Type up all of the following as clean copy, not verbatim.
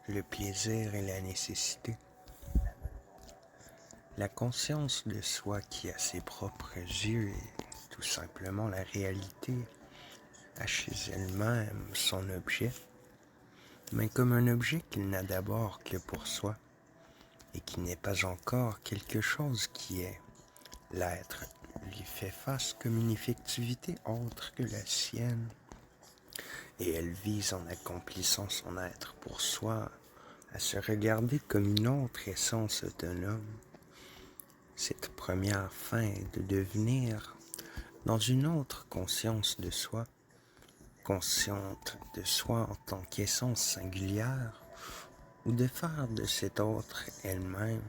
le plaisir et la nécessité. La conscience de soi qui a ses propres yeux et tout simplement la réalité a chez elle-même son objet, mais comme un objet qu'il n'a d'abord que pour soi et qui n'est pas encore quelque chose qui est. L'être lui fait face comme une effectivité autre que la sienne, et elle vise en accomplissant son être pour soi à se regarder comme une autre essence autonome. Cette première fin est de devenir dans une autre conscience de soi, consciente de soi en tant qu'essence singulière, ou de faire de cette autre elle-même.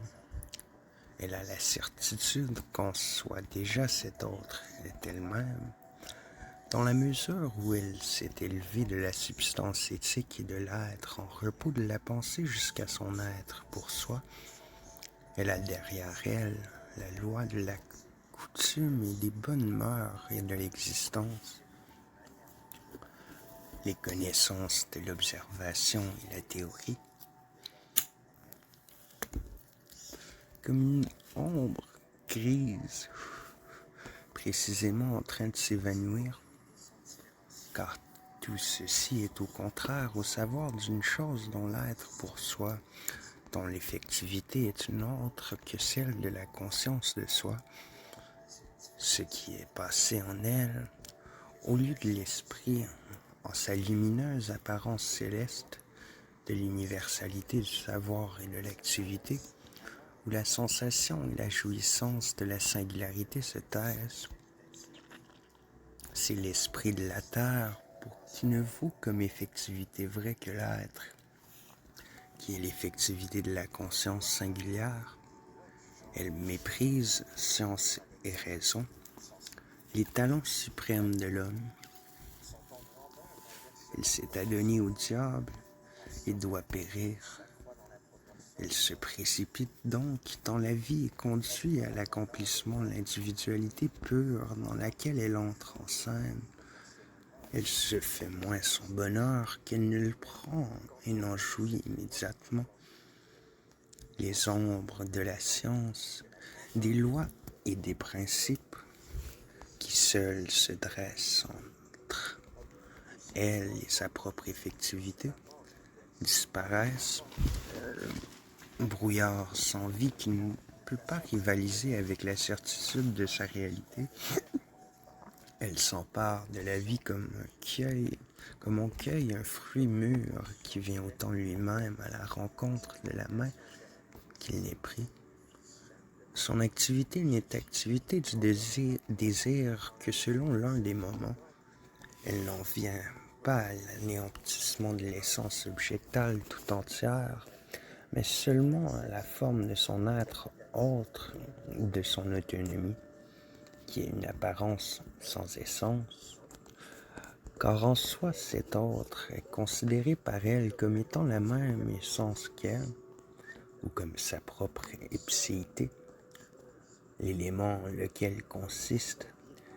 Elle a la certitude qu'en soit déjà cette autre est elle-même, dans la mesure où elle s'est élevée de la substance éthique et de l'être en repos de la pensée jusqu'à son être pour soi. Elle a derrière elle la loi de la coutume et des bonnes mœurs et de l'existence, les connaissances de l'observation et la théorie, comme une ombre grise, précisément en train de s'évanouir, car tout ceci est au contraire au savoir d'une chose dont l'être pour soi, dont l'effectivité est une autre que celle de la conscience de soi, ce qui est passé en elle, au lieu de l'esprit, en sa lumineuse apparence céleste, de l'universalité du savoir et de l'activité, où la sensation et la jouissance de la singularité se taisent. C'est l'esprit de la terre qui ne vaut comme effectivité vraie que l'être, qui est l'effectivité de la conscience singulière. Elle méprise science et raison, les talents suprêmes de l'homme. Elle s'est adonnée au diable et doit périr. Elle se précipite donc dans la vie et conduit à l'accomplissement de l'individualité pure dans laquelle elle entre en scène. Elle se fait moins son bonheur qu'elle ne le prend et n'en jouit immédiatement. Les ombres de la science, des lois et des principes qui seuls se dressent entre elle et sa propre effectivité disparaissent. Brouillard sans vie qui ne peut pas rivaliser avec la certitude de sa réalité. Elle s'empare de la vie comme on cueille un fruit mûr qui vient autant lui-même à la rencontre de la main qu'il n'est pris. Son activité n'est activité du désir que selon l'un des moments. Elle n'en vient pas à l'anéantissement de l'essence objectale tout entière, mais seulement à la forme de son être autre de son autonomie, qui est une apparence sans essence, car en soi cet autre est considéré par elle comme étant la même essence qu'elle, ou comme sa propre ipséité, l'élément lequel consiste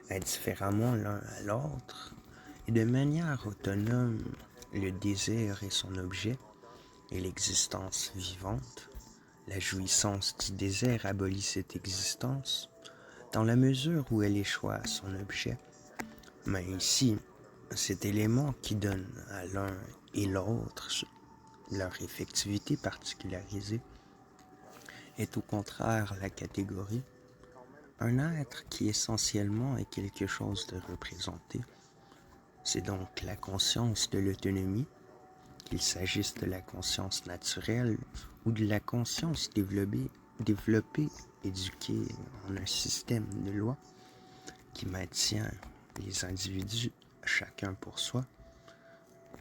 indifféremment l'un à l'autre, et de manière autonome, le désir est son objet, et l'existence vivante. La jouissance du désir abolit cette existence, dans la mesure où elle échoit à son objet. Mais ici, cet élément qui donne à l'un et l'autre leur effectivité particularisée est au contraire la catégorie, un être qui essentiellement est quelque chose de représenté. C'est donc la conscience de l'autonomie, qu'il s'agisse de la conscience naturelle ou de la conscience développée, éduquée en un système de lois qui maintient les individus chacun pour soi.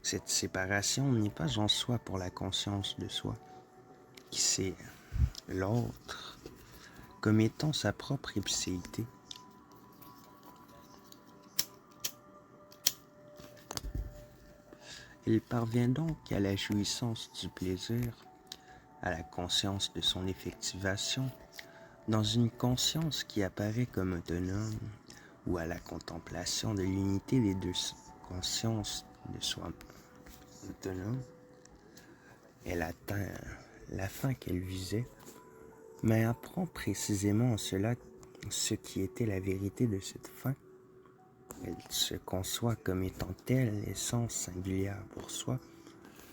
Cette séparation n'est pas en soi pour la conscience de soi, qui sait l'autre comme étant sa propre ipséité. Il parvient donc à la jouissance du plaisir, à la conscience de son effectivation, dans une conscience qui apparaît comme autonome, ou à la contemplation de l'unité des deux consciences de soi autonome. elle atteint la fin qu'elle visait, mais apprend précisément en cela ce qui était la vérité de cette fin. Elle se conçoit comme étant telle essence singulière pour soi,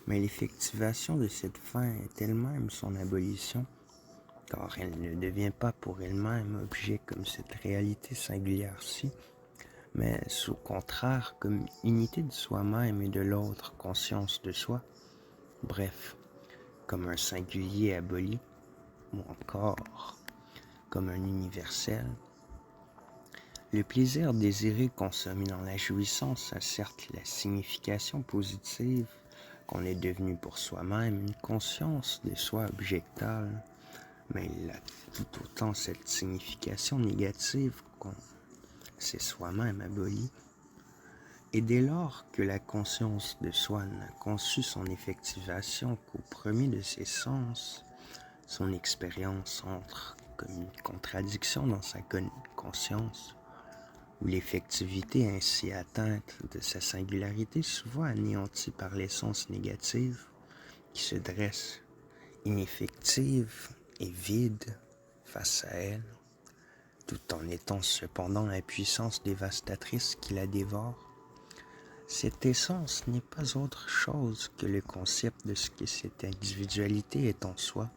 mais l'effectivation de cette fin est elle-même son abolition, car elle ne devient pas pour elle-même objet comme cette réalité singulière-ci, mais au contraire comme unité de soi-même et de l'autre, conscience de soi, bref, comme un singulier aboli, ou encore comme un universel. Le plaisir désiré consommé dans la jouissance a certes la signification positive qu'on est devenu pour soi-même une conscience de soi objectale, mais il a tout autant cette signification négative qu'on s'est soi-même aboli. Et dès lors que la conscience de soi n'a conçu son effectivation qu'au premier de ses sens, son expérience entre comme une contradiction dans sa conscience, où l'effectivité ainsi atteinte de sa singularité souvent anéantie par l'essence négative, qui se dresse ineffective et vide face à elle, tout en étant cependant la puissance dévastatrice qui la dévore. Cette essence n'est pas autre chose que le concept de ce que cette individualité est en soi,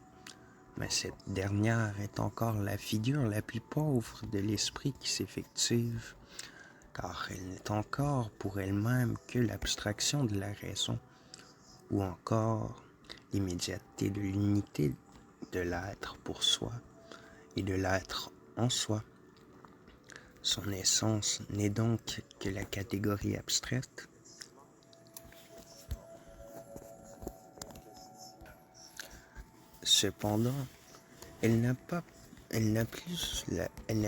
mais cette dernière est encore la figure la plus pauvre de l'esprit qui s'effective, car elle n'est encore pour elle-même que l'abstraction de la raison, ou encore l'immédiateté de l'unité de l'être pour soi et de l'être en soi. Son essence n'est donc que la catégorie abstraite. Cependant, elle n'a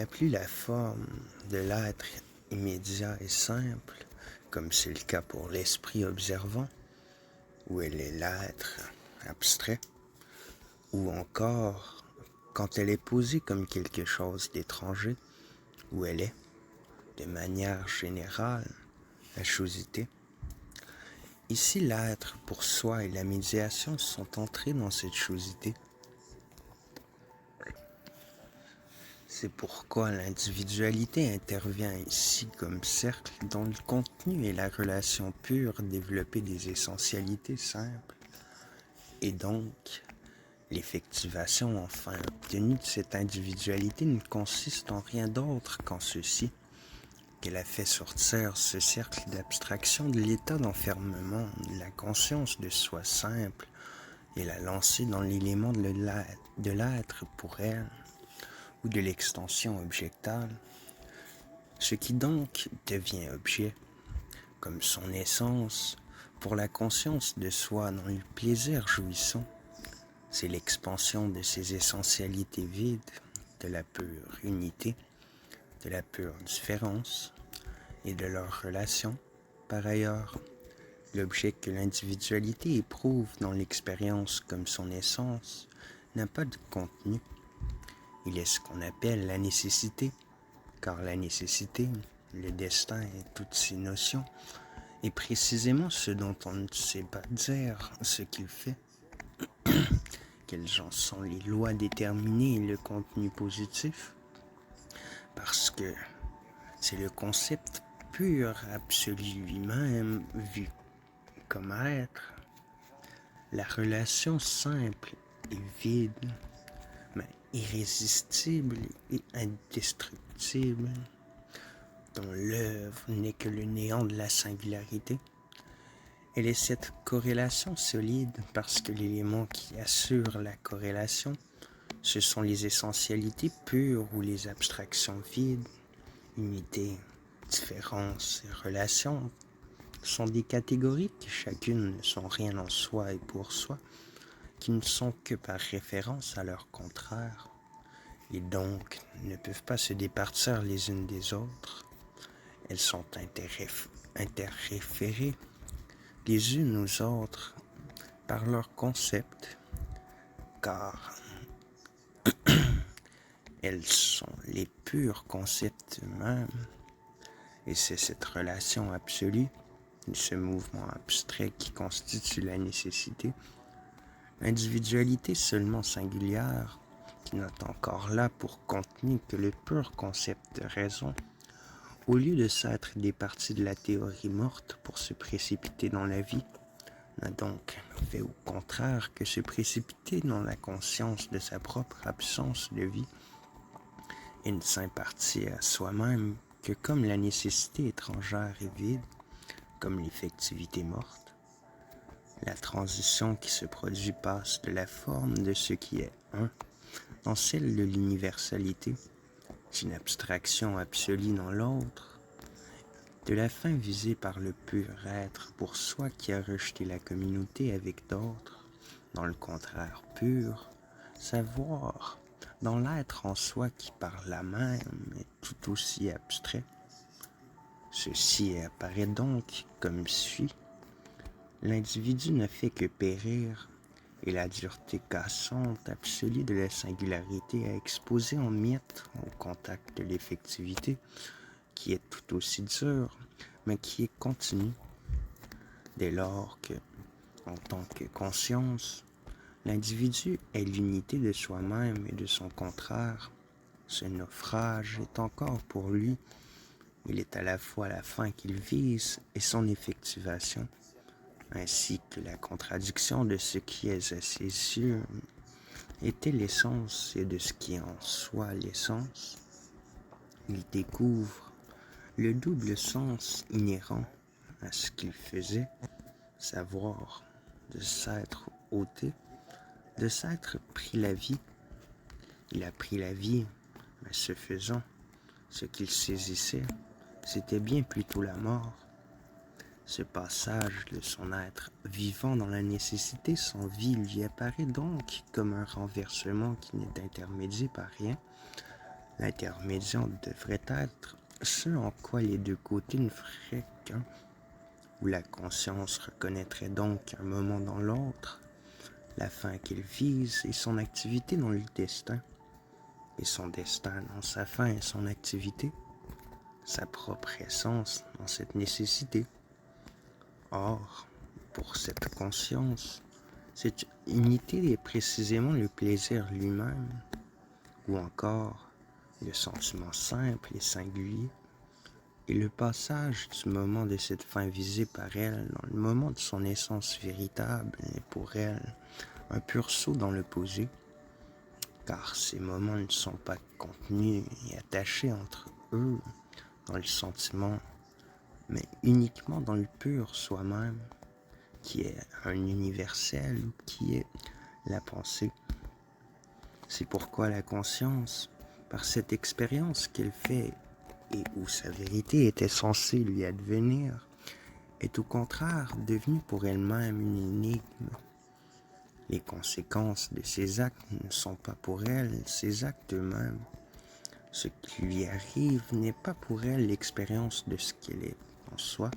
plus la forme de l'être immédiat et simple, comme c'est le cas pour l'esprit observant, où elle est l'être abstrait, ou encore quand elle est posée comme quelque chose d'étranger, où elle est, de manière générale, la chosité. Ici, l'être pour soi et la médiation sont entrés dans cette chosité. C'est pourquoi l'individualité intervient ici comme cercle dont le contenu est la relation pure développée des essentialités simples, et donc l'effectivation enfin obtenue de cette individualité ne consiste en rien d'autre qu'en ceci, qu'elle a fait sortir ce cercle d'abstraction de l'état d'enfermement de la conscience de soi simple et l'a lancé dans l'élément de l'être pour elle, ou de l'extension objectale, ce qui donc devient objet, comme son essence, pour la conscience de soi dans le plaisir jouissant. C'est l'expansion de ces essentialités vides, de la pure unité, de la pure différence et de leur relation. Par ailleurs, l'objet que l'individualité éprouve dans l'expérience comme son essence n'a pas de contenu. Il est ce qu'on appelle la nécessité, car la nécessité, le destin et toutes ces notions est précisément ce dont on ne sait pas dire ce qu'il fait. Quelles en sont les lois déterminées et le contenu positif? Parce que c'est le concept pur, absolu lui-même, vu comme être, la relation simple et vide, mais irrésistible et indestructible, dont l'œuvre n'est que le néant de la singularité. Elle est cette corrélation solide parce que l'élément qui assure la corrélation, ce sont les essentialités pures ou les abstractions vides. Unité, différence et relation sont des catégories qui chacune ne sont rien en soi et pour soi, qui ne sont que par référence à leur contraire, et donc ne peuvent pas se départir les unes des autres. Elles sont interréférées les unes aux autres par leur concept, car elles sont les purs concepts eux-mêmes, et c'est cette relation absolue, ce mouvement abstrait qui constitue la nécessité, L'individualité seulement singulière, qui n'a encore là pour contenu que le pur concept de raison, au lieu de s'être des parties de la théorie morte pour se précipiter dans la vie, n'a donc fait au contraire que se précipiter dans la conscience de sa propre absence de vie et ne s'impartit à soi-même que comme la nécessité étrangère et vide, comme l'effectivité morte. La transition qui se produit passe de la forme de ce qui est un dans celle de l'universalité, d'une abstraction absolue dans l'autre, de la fin visée par le pur être pour soi qui a rejeté la communauté avec d'autres, dans le contraire pur, savoir, dans l'être en soi qui par là même est tout aussi abstrait. Ceci apparaît donc comme suit. L'individu ne fait que périr, et la dureté cassante absolue de la singularité a exposé en miettes au contact de l'effectivité, qui est tout aussi dure, mais qui est continue, dès lors que, en tant que conscience, l'individu est l'unité de soi-même et de son contraire. Ce naufrage est encore pour lui, il est à la fois la fin qu'il vise et son effectivation, ainsi que la contradiction de ce qui est à ses yeux était l'essence et de ce qui est en soi l'essence. Il découvre le double sens inhérent à ce qu'il faisait, savoir, de s'être ôté, de s'être pris la vie. Il a pris la vie, mais ce faisant, ce qu'il saisissait, c'était bien plutôt la mort. Ce passage de son être vivant dans la nécessité sans vie lui apparaît donc comme un renversement qui n'est intermédié par rien. L'intermédiaire devrait être ce en quoi les deux côtés ne feraient qu'un, où la conscience reconnaîtrait donc un moment dans l'autre, la fin qu'il vise et son activité dans le destin, et son destin dans sa fin et son activité, sa propre essence dans cette nécessité. Or, pour cette conscience, cette unité est précisément le plaisir lui-même, ou encore le sentiment simple et singulier, et le passage du moment de cette fin visée par elle dans le moment de son essence véritable est pour elle un pur saut dans l'opposé, car ces moments ne sont pas contenus et attachés entre eux dans le sentiment, mais uniquement dans le pur soi-même, qui est un universel, qui est la pensée. C'est pourquoi la conscience, par cette expérience qu'elle fait et où sa vérité était censée lui advenir, est au contraire devenue pour elle-même une énigme. Les conséquences de ses actes ne sont pas pour elle ses actes eux-mêmes. Ce qui lui arrive n'est pas pour elle l'expérience de ce qu'elle est en soi.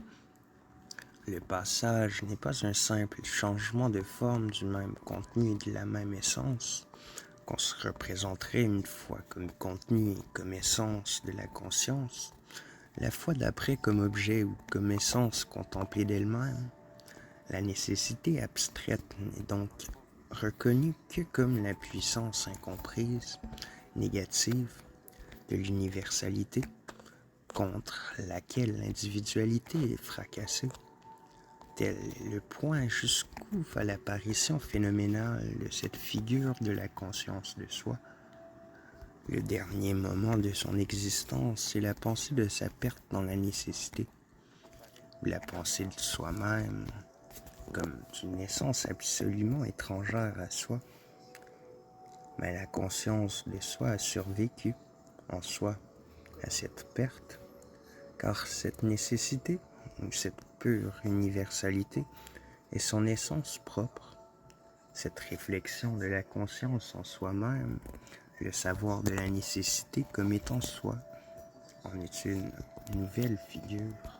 Le passage n'est pas un simple changement de forme du même contenu et de la même essence, qu'on se représenterait une fois comme contenu et comme essence de la conscience, la fois d'après comme objet ou comme essence contemplée d'elle-même. La nécessité abstraite n'est donc reconnue que comme la puissance incomprise, négative, de l'universalité, contre laquelle l'individualité est fracassée. Tel est le point jusqu'où va l'apparition phénoménale de cette figure de la conscience de soi. Le dernier moment de son existence est la pensée de sa perte dans la nécessité, la pensée de soi-même comme d'une essence absolument étrangère à soi. Mais la conscience de soi a survécu en soi à cette perte, car cette nécessité, ou cette pure universalité, est son essence propre. Cette réflexion de la conscience en soi-même, le savoir de la nécessité comme étant soi, en est une nouvelle figure.